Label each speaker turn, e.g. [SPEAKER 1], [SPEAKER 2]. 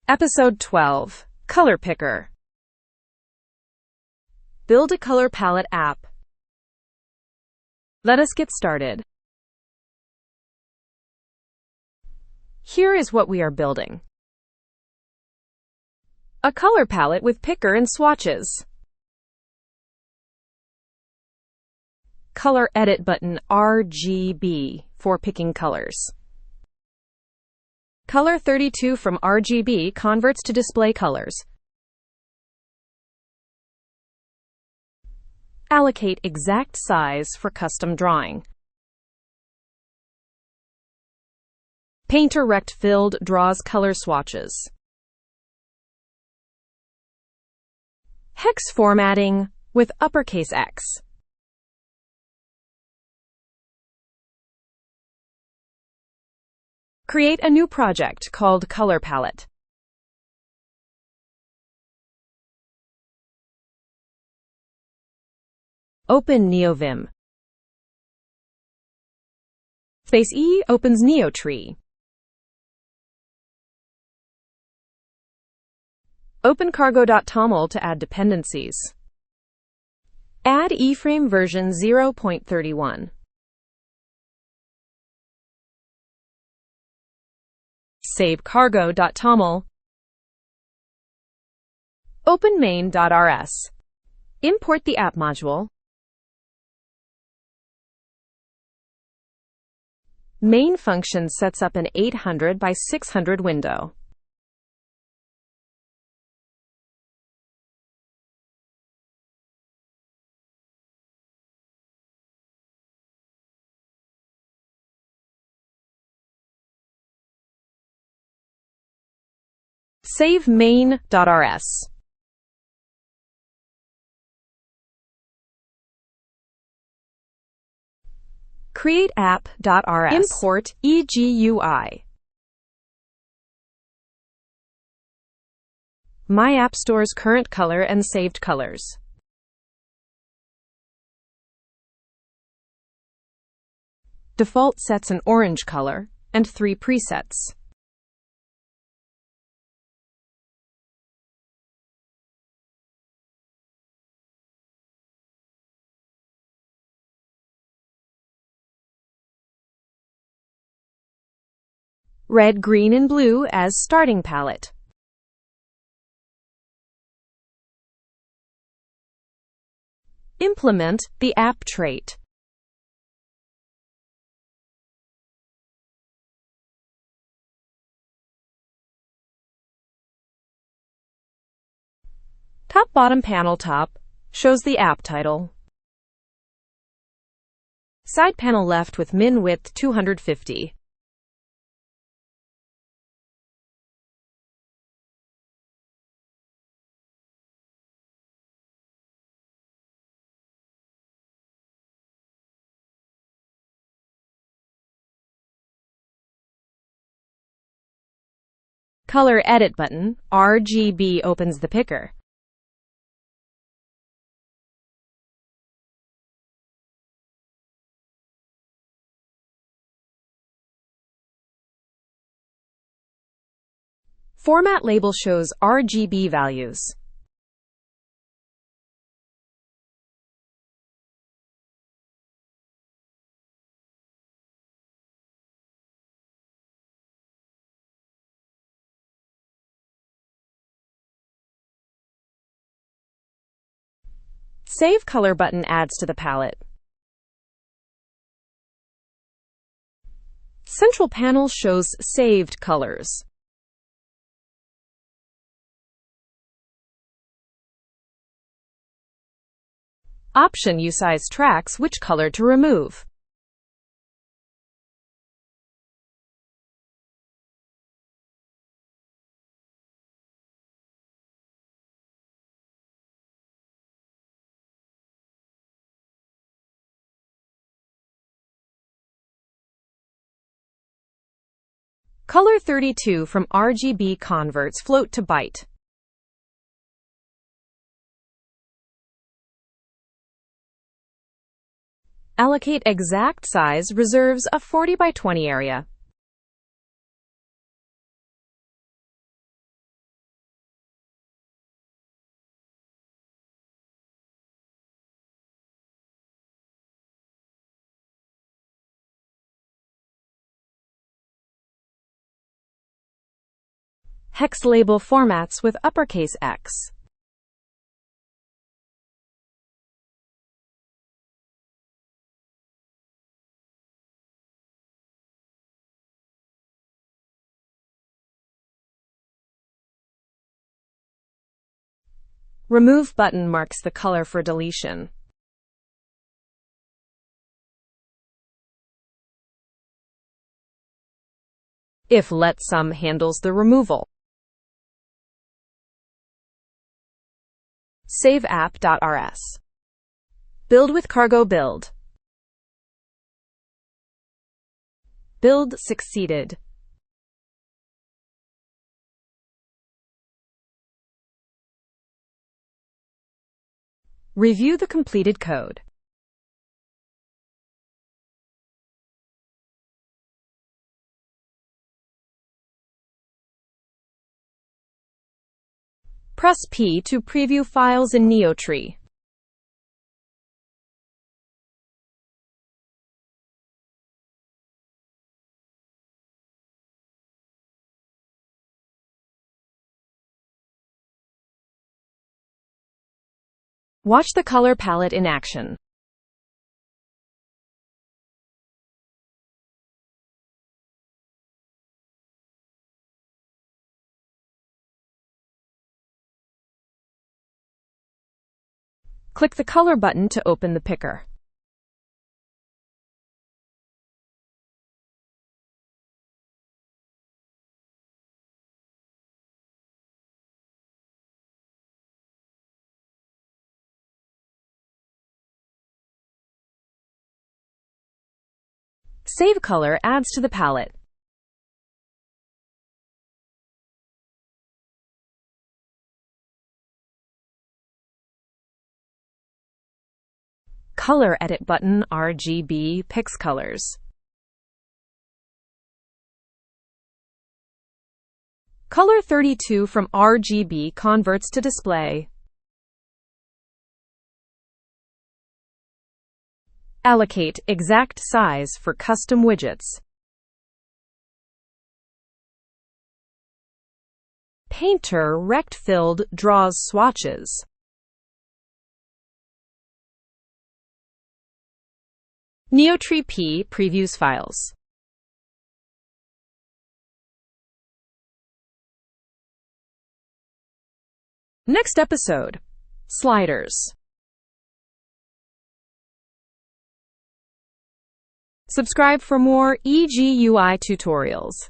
[SPEAKER 1] Episode 12, Color Picker. Build a color palette app. Let us get started. Here is what we are building. A color palette with picker and swatches. Color edit button RGB for picking colors. Color32 from RGB converts to display colors. Allocate exact size for custom drawing. Painter Rect Filled draws color swatches. Hex formatting with uppercase X. Create a new project called Color Palette. Open Neovim. Space E opens NeoTree. Open cargo.toml to add dependencies. Add eFrame version 0.31. Save cargo.toml. Open main.rs. Import the app module. Main function sets up an 800 by 600 window. Save main.rs. Create app.rs. Import egui. My app stores current color and saved colors. Default sets an orange color and 3 presets. Red, green, and blue as starting palette. Implement the app trait. Top-bottom panel top shows the app title. Side panel left with min width 250. Color edit button RGB opens the picker. Format label shows RGB values. Save Color button adds to the palette. Central panel shows saved colors. Option usize tracks which color to remove. Color32 from RGB converts float to byte. Allocate exact size reserves a 40 by 20 area. Hex label formats with uppercase X. Remove button marks the color for deletion. If let sum handles the removal. Save app.rs. Build with cargo build. Build succeeded. Review the completed code. Press P to preview files in NeoTree. Watch the color palette in action. Click the Color button to open the picker. Save color adds to the palette. Color Edit button RGB picks colors. Color32 from RGB converts to display. Allocate exact size for custom widgets. Painter rect filled draws swatches. NeoTree P previews files. Next episode: sliders. Subscribe for more GUI tutorials.